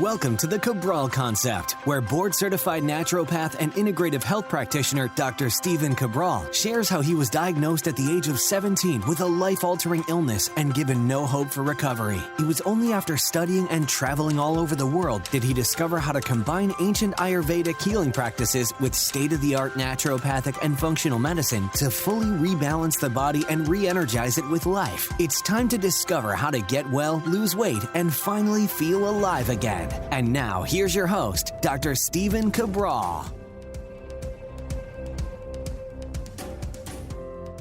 Welcome to the Cabral Concept, where board-certified naturopath and integrative health practitioner Dr. Stephen Cabral shares how he was diagnosed at the age of 17 with a life-altering illness and given no hope for recovery. It was only after studying and traveling all over the world did he discover how to combine ancient Ayurvedic healing practices with state-of-the-art naturopathic and functional medicine to fully rebalance the body and re-energize it with life. It's time to discover how to get well, lose weight, and finally feel alive again. And now, here's your host, Dr. Stephen Cabral.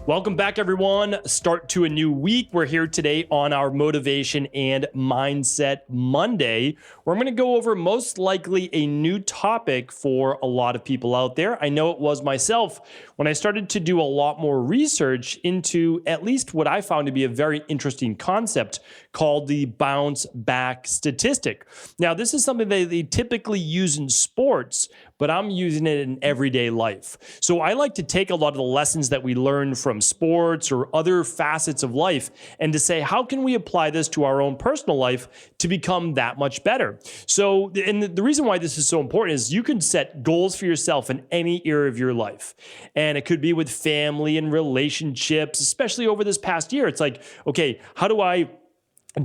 Welcome back, everyone. Start to a new week. We're here today on our Motivation and Mindset Monday, where I'm going to go over most likely a new topic for a lot of people out there. I know it was myself when I started to do a lot more research into at least what I found to be a very interesting concept called the bounce back statistic. Now, this is something that they typically use in sports, but I'm using it in everyday life. So I like to take a lot of the lessons that we learn from sports or other facets of life and to say, how can we apply this to our own personal life to become that much better? So, and the reason why this is so important is you can set goals for yourself in any area of your life. And it could be with family and relationships, especially over this past year. It's like, okay, how do I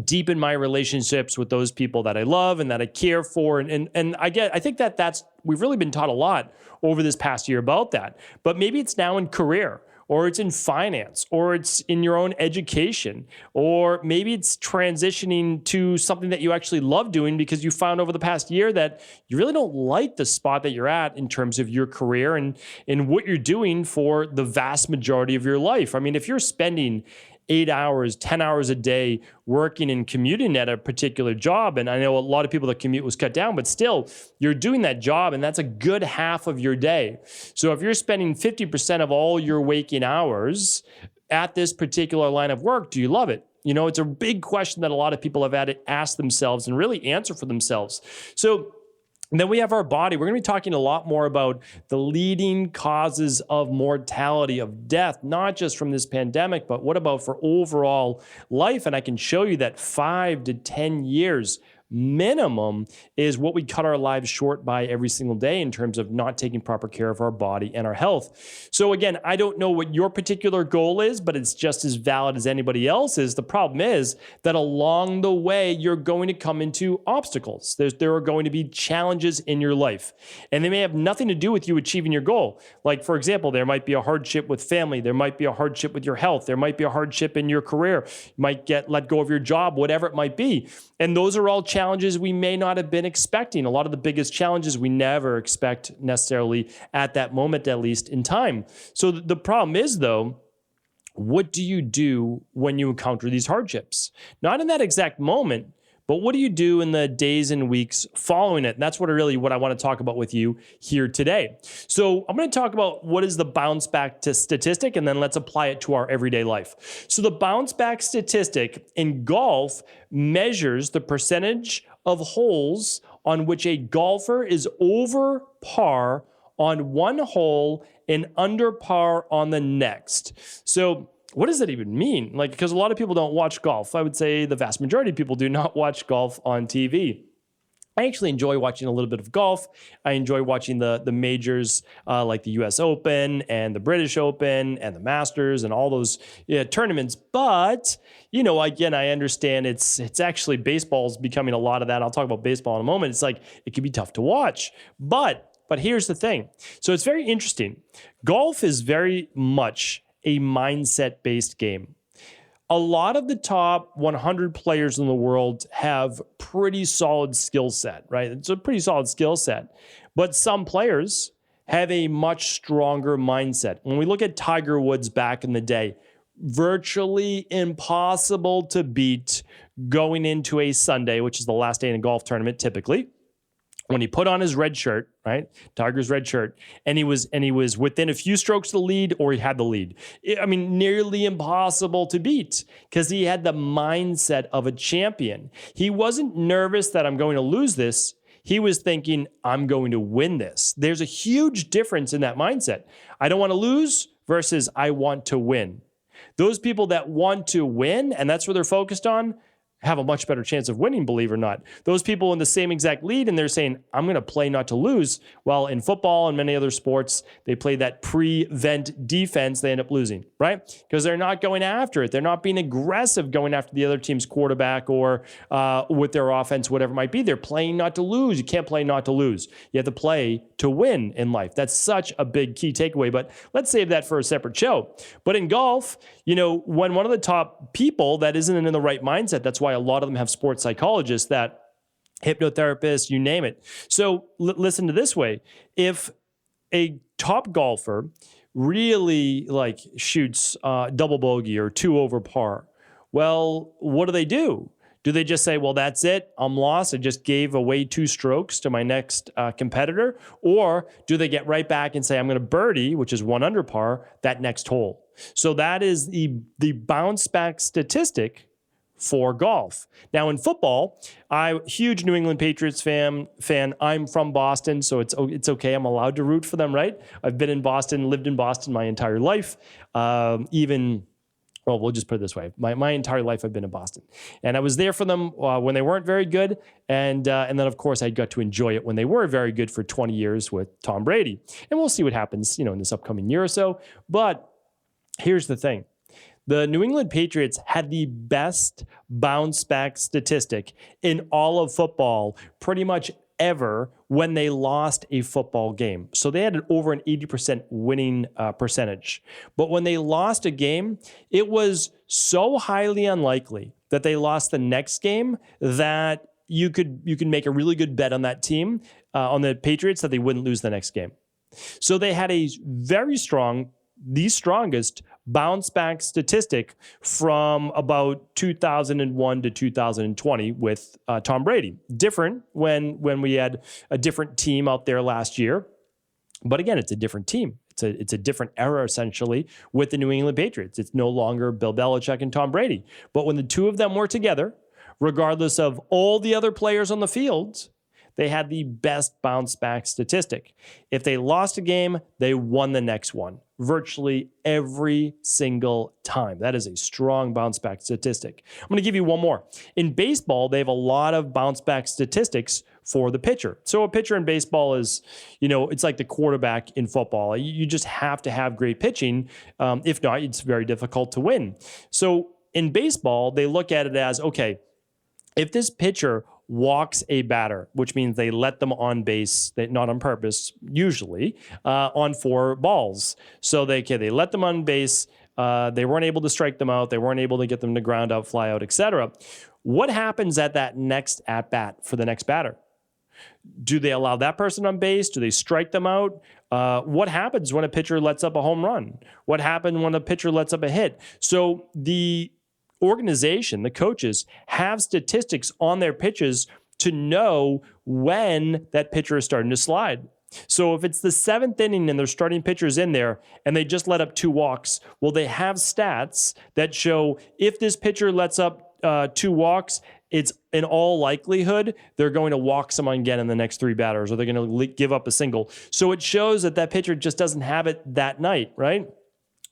deepen my relationships with those people that I love and that I care for? And I think we've really been taught a lot over this past year about that. But maybe it's now in career, or it's in finance, or it's in your own education, or maybe it's transitioning to something that you actually love doing because you found over the past year that you really don't like the spot that you're at in terms of your career and what you're doing for the vast majority of your life. I mean, if you're spending 8 hours, 10 hours a day working and commuting at a particular job. And I know a lot of people, the commute was cut down, but still you're doing that job and that's a good half of your day. So if you're spending 50% of all your waking hours at this particular line of work, do you love it? You know, it's a big question that a lot of people have had to ask themselves and really answer for themselves. So then we have our body. We're going to be talking a lot more about the leading causes of mortality, of death, not just from this pandemic, but what about for overall life? And I can show you that 5 to 10 years minimum is what we cut our lives short by every single day in terms of not taking proper care of our body and our health. So again, I don't know what your particular goal is, but it's just as valid as anybody else's. The problem is that along the way, you're going to come into obstacles. There are going to be challenges in your life, and they may have nothing to do with you achieving your goal. Like, for example, there might be a hardship with family. There might be a hardship with your health. There might be a hardship in your career. You might get let go of your job, whatever it might be. And those are all challenges we may not have been expecting. A lot of the biggest challenges we never expect necessarily at that moment, at least in time. So the problem is, though, what do you do when you encounter these hardships? Not in that exact moment, but what do you do in the days and weeks following it? And that's what I want to talk about with you here today. So I'm going to talk about what is the bounce back statistic, and then let's apply it to our everyday life. So the bounce back statistic in golf measures the percentage of holes on which a golfer is over par on one hole and under par on the next. So what does that even mean? Like, because a lot of people don't watch golf. I would say the vast majority of people do not watch golf on TV. I actually enjoy watching a little bit of golf. I enjoy watching the majors like the US Open and the British Open and the Masters and all those tournaments. But, you know, again, I understand it's actually baseball's becoming a lot of that. I'll talk about baseball in a moment. It's like, it can be tough to watch. But here's the thing. So it's very interesting. Golf is very much a mindset-based game. A lot of the top 100 players in the world have pretty solid skill set, right? It's a pretty solid skill set. But some players have a much stronger mindset. When we look at Tiger Woods back in the day, virtually impossible to beat going into a Sunday, which is the last day in a golf tournament typically. When he put on his red shirt, right? Tiger's red shirt, and he was within a few strokes of the lead, or he had the lead. I mean, nearly impossible to beat because he had the mindset of a champion. He wasn't nervous that I'm going to lose this. He was thinking, I'm going to win this. There's a huge difference in that mindset. I don't want to lose versus I want to win. Those people that want to win, and that's what they're focused on, have a much better chance of winning, believe it or not. Those people in the same exact lead, and they're saying, I'm going to play not to lose. Well, in football and many other sports, they play that prevent defense. They end up losing, right? Because they're not going after it. They're not being aggressive going after the other team's quarterback or with their offense, whatever it might be. They're playing not to lose. You can't play not to lose. You have to play to win in life. That's such a big key takeaway, but let's save that for a separate show. But in golf, when one of the top people that isn't in the right mindset, that's why a lot of them have sports psychologists, that hypnotherapists, you name it. So listen to this way. If a top golfer really shoots double bogey or 2 over par, well, what do? Do they just say, well, that's it, I'm lost, I just gave away 2 strokes to my next competitor? Or do they get right back and say, I'm going to birdie, which is 1 under par, that next hole? So that is the bounce back statistic for golf. Now in football, I'm a huge New England Patriots fan. I'm from Boston, so it's okay. I'm allowed to root for them, right? I've been in Boston, lived in Boston my entire life. We'll just put it this way. My entire life I've been in Boston. And I was there for them when they weren't very good. And then, of course, I got to enjoy it when they were very good for 20 years with Tom Brady. And we'll see what happens, in this upcoming year or so. But here's the thing. The New England Patriots had the best bounce back statistic in all of football pretty much ever when they lost a football game. So they had over an 80% winning percentage. But when they lost a game, it was so highly unlikely that they lost the next game that you could make a really good bet on that team, on the Patriots, that they wouldn't lose the next game. So they had a very strong, the strongest bounce back statistic from about 2001 to 2020 with Tom Brady. Different when we had a different team out there last year. But again, it's a different team. It's a different era, essentially, with the New England Patriots. It's no longer Bill Belichick and Tom Brady. But when the two of them were together, regardless of all the other players on the field, they had the best bounce back statistic. If they lost a game, they won the next one virtually every single time. That is a strong bounce back statistic. I'm going to give you one more. In baseball, they have a lot of bounce back statistics for the pitcher. So a pitcher in baseball is, it's like the quarterback in football. You just have to have great pitching. If not, it's very difficult to win. So in baseball, they look at it as, okay, if this pitcher walks a batter, which means they let them on base, not on purpose, usually, on 4 balls. So they let them on base. They weren't able to strike them out. They weren't able to get them to ground out, fly out, etc. What happens at that next at-bat for the next batter? Do they allow that person on base? Do they strike them out? What happens when a pitcher lets up a home run? What happens when a pitcher lets up a hit? So the organization, the coaches, have statistics on their pitches to know when that pitcher is starting to slide. So if it's the 7th inning and their starting pitcher's in there and they just let up 2 walks, well, they have stats that show if this pitcher lets up 2 walks, it's in all likelihood they're going to walk someone again in the next 3 batters, or they're going to give up a single. So it shows that pitcher just doesn't have it that night, right?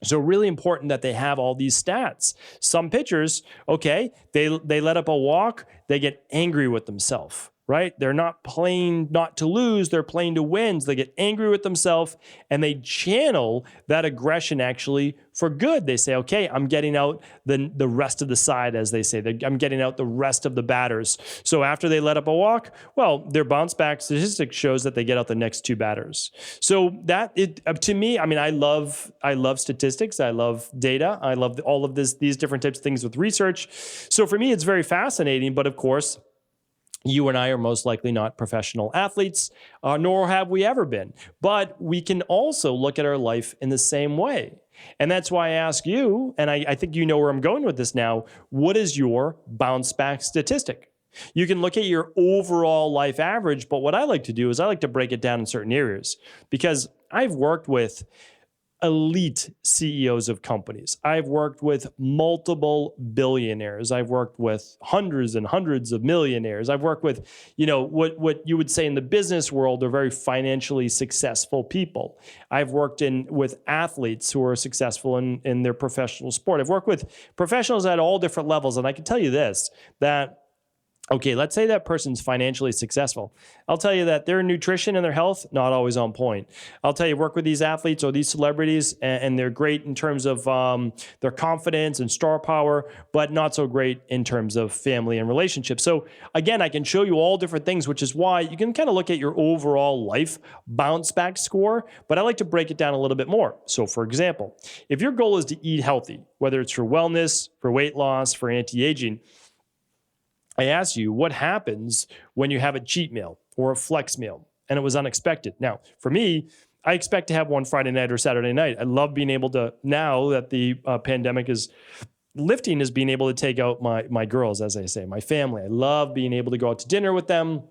So really important that they have all these stats. Some pitchers, okay, they let up a walk, they get angry with themselves, right? They're not playing not to lose, they're playing to win. So they get angry with themselves and they channel that aggression actually for good. They say, okay, I'm getting out the rest of the side, as they say. I'm getting out the rest of the batters. So after they let up a walk, well, their bounce back statistic shows that they get out the next 2 batters. So to me, I mean, I love statistics. I love data. I love all of these different types of things with research. So for me, it's very fascinating. But of course, you and I are most likely not professional athletes, nor have we ever been. But we can also look at our life in the same way. And that's why I ask you, and I think you know where I'm going with this now, what is your bounce back statistic? You can look at your overall life average, but what I like to do is I like to break it down in certain areas, because I've worked with elite CEOs of companies. I've worked with multiple billionaires. I've worked with hundreds and hundreds of millionaires. I've worked with, what you would say in the business world are very financially successful people. I've worked with athletes who are successful in their professional sport. I've worked with professionals at all different levels. And I can tell you this, that okay, let's say that person's financially successful. I'll tell you that their nutrition and their health, not always on point. I'll tell you, work with these athletes or these celebrities, and they're great in terms of their confidence and star power, but not so great in terms of family and relationships. So again, I can show you all different things, which is why you can kind of look at your overall life bounce back score, but I like to break it down a little bit more. So for example, if your goal is to eat healthy, whether it's for wellness, for weight loss, for anti-aging, I asked you, what happens when you have a cheat meal or a flex meal and it was unexpected? Now, for me, I expect to have one Friday night or Saturday night. I love being able to, now that the pandemic is lifting, is being able to take out my girls, as I say, my family. I love being able to go out to dinner with them.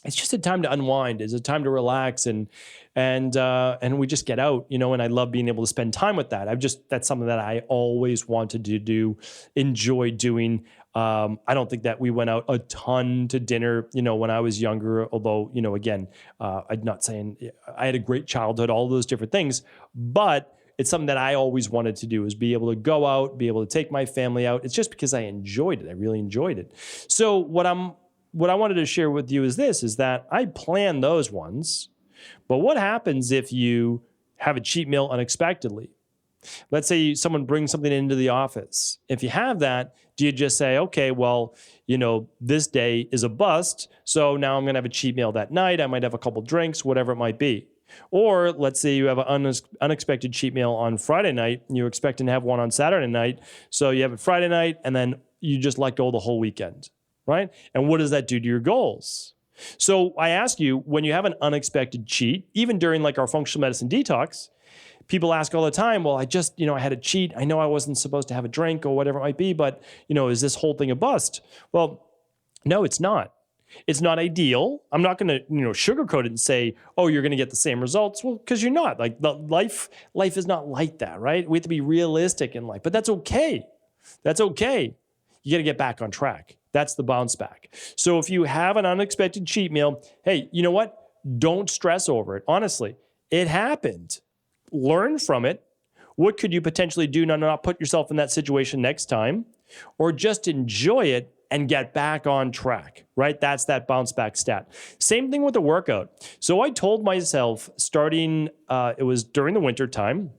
It's just a time to unwind. It's a time to relax, and we just get out, and I love being able to spend time with that. That's something that I always wanted to do, enjoy doing. I don't think that we went out a ton to dinner, when I was younger, although, again, I'm not saying I had a great childhood, all those different things, but it's something that I always wanted to do, is be able to go out, be able to take my family out. It's just because I enjoyed it. I really enjoyed it. So what I wanted to share with you is that I plan those ones, but what happens if you have a cheat meal unexpectedly? Let's say someone brings something into the office. If you have that, do you just say, okay, well, this day is a bust, so now I'm going to have a cheat meal that night. I might have a couple drinks, whatever it might be. Or let's say you have an unexpected cheat meal on Friday night, and you're expecting to have one on Saturday night. So you have it Friday night, and then you just let go the whole weekend, right? And what does that do to your goals? So I ask you, when you have an unexpected cheat, even during like our functional medicine detox, people ask all the time, well, I had a cheat. I know I wasn't supposed to have a drink or whatever it might be, but, is this whole thing a bust? Well, no, it's not. It's not ideal. I'm not going to, sugarcoat it and say, oh, you're going to get the same results. Well, because you're not. Like, life is not like that, right? We have to be realistic in life, but that's okay. That's okay. You got to get back on track. That's the bounce back. So if you have an unexpected cheat meal, hey, you know what? Don't stress over it. Honestly, it happened. Learn from it. What could you potentially do to not put yourself in that situation next time? Or just enjoy it and get back on track, right? That's that bounce back stat. Same thing with the workout. So I told myself starting, it was during the winter time,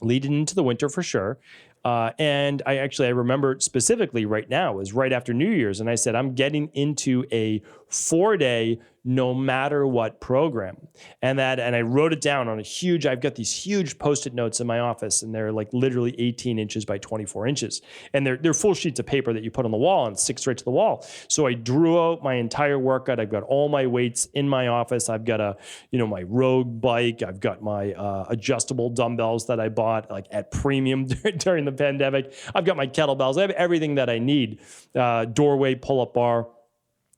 leading into the winter for sure. And I remember specifically right now, it was right after New Year's. And I said, I'm getting into a 4-day no matter what program. And I wrote it down on I've got these huge Post-it notes in my office, and they're like literally 18 inches by 24 inches. And they're full sheets of paper that you put on the wall and stick straight to the wall. So I drew out my entire workout. I've got all my weights in my office. I've got my Rogue bike. I've got my adjustable dumbbells that I bought like at premium during the pandemic. I've got my kettlebells. I have everything that I need. Doorway pull-up bar.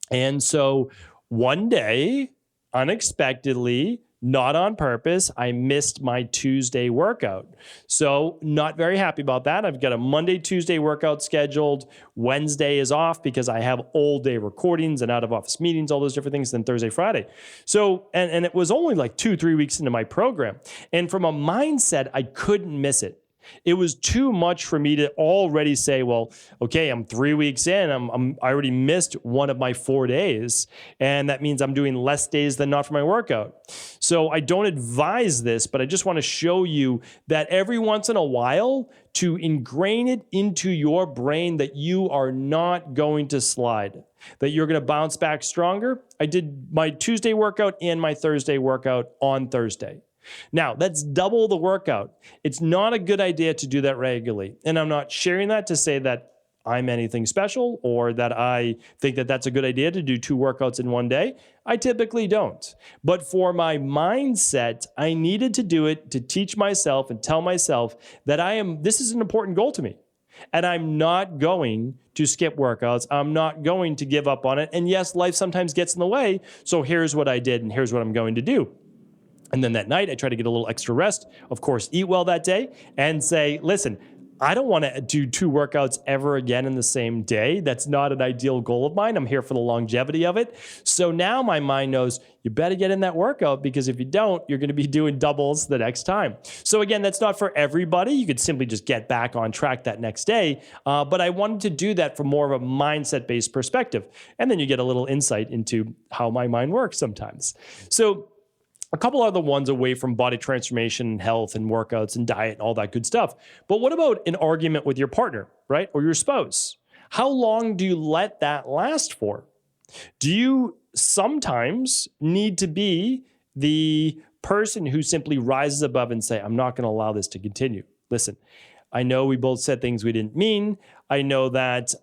And so one day, unexpectedly, not on purpose, I missed my Tuesday workout. So not very happy about that. I've got a Monday, Tuesday workout scheduled. Wednesday is off because I have all day recordings and out of office meetings, all those different things, then Thursday, Friday. So, and it was only like 2-3 weeks into my program. And from a mindset, I couldn't miss it. It was too much for me to already say, well, okay, I'm 3 weeks in. I already missed one of my 4 days. And that means I'm doing less days than not for my workout. So I don't advise this, but I just want to show you that every once in a while to ingrain it into your brain that you are not going to slide, that you're going to bounce back stronger. I did my Tuesday workout and my Thursday workout on Thursday. Now, that's double the workout. It's not a good idea to do that regularly. And I'm not sharing that to say that I'm anything special or that I think that that's a good idea to do 2 workouts in one day. I typically don't. But for my mindset, I needed to do it to teach myself and tell myself that this is an important goal to me. And I'm not going to skip workouts. I'm not going to give up on it. And yes, life sometimes gets in the way. So here's what I did and here's what I'm going to do. And then that night, I try to get a little extra rest, of course, eat well that day, and say, listen, I don't want to do 2 workouts ever again in the same day. That's not an ideal goal of mine. I'm here for the longevity of it. So now my mind knows you better get in that workout, because if you don't, you're going to be doing doubles the next time. So again, that's not for everybody. You could simply just get back on track that next day. But I wanted to do that from more of a mindset-based perspective. And then you get a little insight into how my mind works sometimes. So a couple other ones away from body transformation and health and workouts and diet and all that good stuff. But what about an argument with your partner, right? Or your spouse? How long do you let that last for? Do you sometimes need to be the person who simply rises above and say, I'm not going to allow this to continue? Listen, I know we both said things we didn't mean. I know that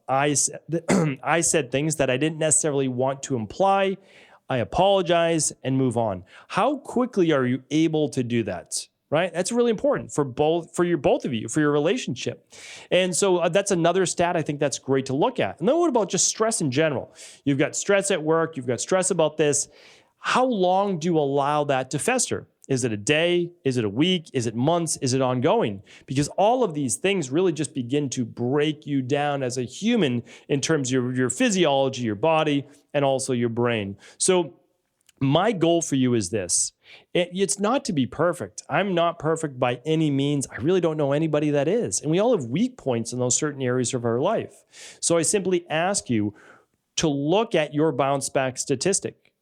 I said things that I didn't necessarily want to imply. I apologize and move on. How quickly are you able to do that? Right? That's really important for both of you, for your relationship. And so that's another stat I think that's great to look at. And then what about just stress in general? You've got stress at work, you've got stress about this. How long do you allow that to fester? Is it a day? Is it a week? Is it months? Is it ongoing? Because all of these things really just begin to break you down as a human in terms of your physiology, your body, and also your brain. So my goal for you is this. It's not to be perfect. I'm not perfect by any means. I really don't know anybody that is. And we all have weak points in those certain areas of our life. So I simply ask you to look at your bounce back statistic.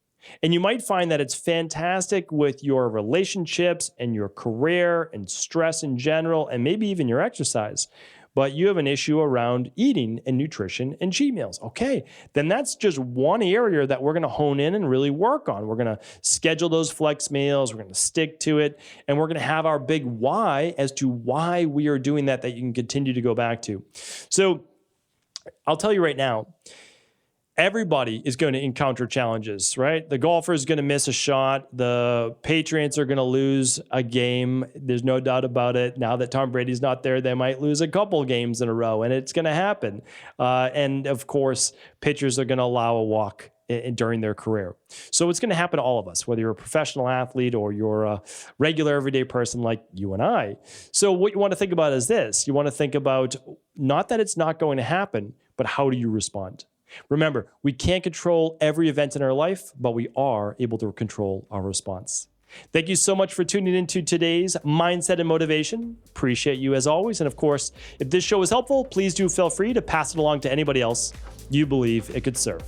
And you might find that it's fantastic with your relationships and your career and stress in general, and maybe even your exercise. But you have an issue around eating and nutrition and cheat meals. Okay, then that's just one area that we're going to hone in and really work on. We're going to schedule those flex meals. We're going to stick to it. And we're going to have our big why as to why we are doing that you can continue to go back to. So I'll tell you right now, everybody is going to encounter challenges, right? The golfer is going to miss a shot. The Patriots are going to lose a game. There's no doubt about it. Now that Tom Brady's not there, they might lose a couple games in a row, and it's going to happen. And of course, pitchers are going to allow a walk during their career. So it's going to happen to all of us, whether you're a professional athlete or you're a regular everyday person like you and I. So what you want to think about is this. You want to think about not that it's not going to happen, but how do you respond? Remember, we can't control every event in our life, but we are able to control our response. Thank you so much for tuning into today's Mindset and Motivation. Appreciate you as always. And of course, if this show was helpful, please do feel free to pass it along to anybody else you believe it could serve.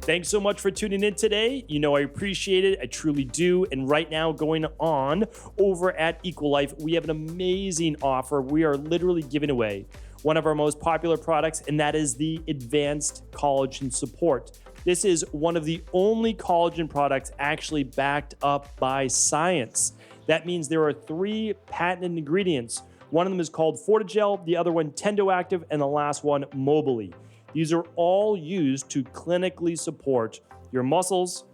Thanks so much for tuning in today. You know I appreciate it. I truly do. And right now, going on over at Equal Life, we have an amazing offer. We are literally giving away one of our most popular products, and that is the Advanced Collagen Support. This is one of the only collagen products actually backed up by science. That means there are 3 patented ingredients. One of them is called Fortigel, the other one Tendoactive, and the last one Mobily. These are all used to clinically support your muscles,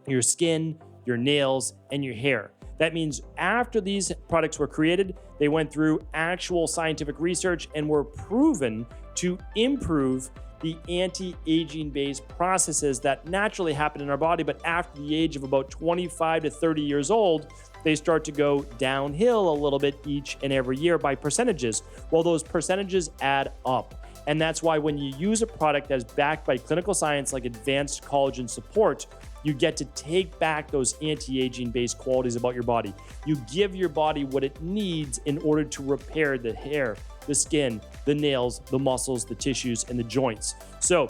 your skin, your nails, and your hair. That means after these products were created, they went through actual scientific research and were proven to improve the anti-aging based processes that naturally happen in our body, but after the age of about 25 to 30 years old, they start to go downhill a little bit each and every year by percentages. Well, those percentages add up. And that's why when you use a product that is backed by clinical science like Advanced Collagen Support, you get to take back those anti-aging based qualities about your body. You give your body what it needs in order to repair the hair, the skin, the nails, the muscles, the tissues, and the joints. So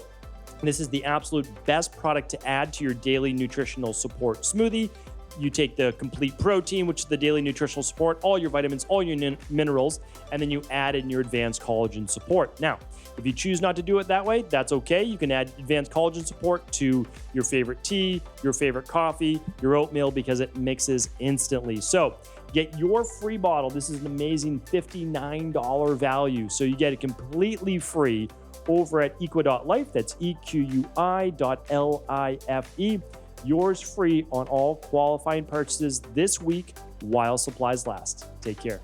this is the absolute best product to add to your daily nutritional support smoothie. You take the complete protein, which is the daily nutritional support, all your vitamins, all your minerals, and then you add in your advanced collagen support. Now, if you choose not to do it that way, that's okay. You can add advanced collagen support to your favorite tea, your favorite coffee, your oatmeal, because it mixes instantly. So get your free bottle. This is an amazing $59 value. So you get it completely free over at equi.life. That's EQUI.LIFE. Yours free on all qualifying purchases this week while supplies last. Take care.